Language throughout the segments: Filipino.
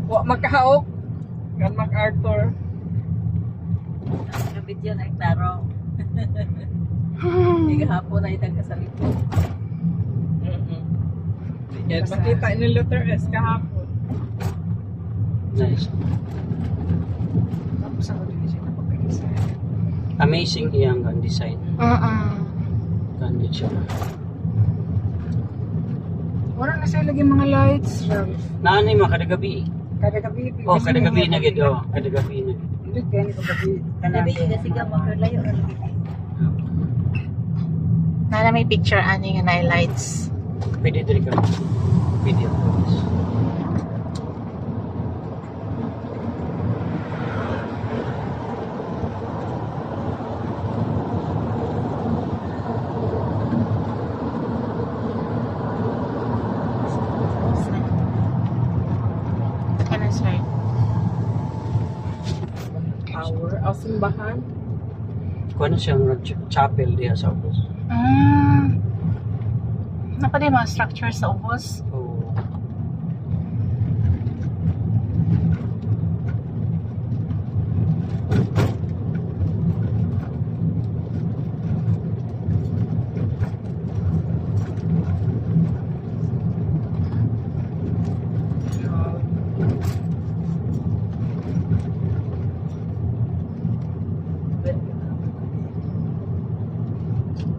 Wa makahaok. Kan MacArthur. Ang video na klaro. Hapon na itang kasalito. Yan, makita ni letter S kahapon. Nice. Tapos ako din siya napagkaisa. Amazing iyang kan design. Kan siya. Wala na siya lagi mga lights. Naanay mga kadagabi. Kada gabi. Oh, kadagabi na gid oh, kadagabi na. Hindi kaya ko gabi. Kanabi kasi ka makalayo. Nana may picture ani nga highlights. Pwede diri ka. Video. Kanan sir. Power. O simbahan. Kuno siyang chapel diha sa ubos. Napali mga structure sa ubos. Oh.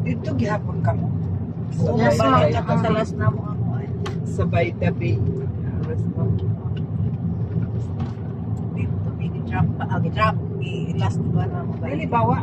Dito gihapon ka mo. Yes, ma'am. Sa last na mo ako ay. Sa Bayda Bay. Dito, big drop pa. Drop. Last ba na mo ba? Dili bawa.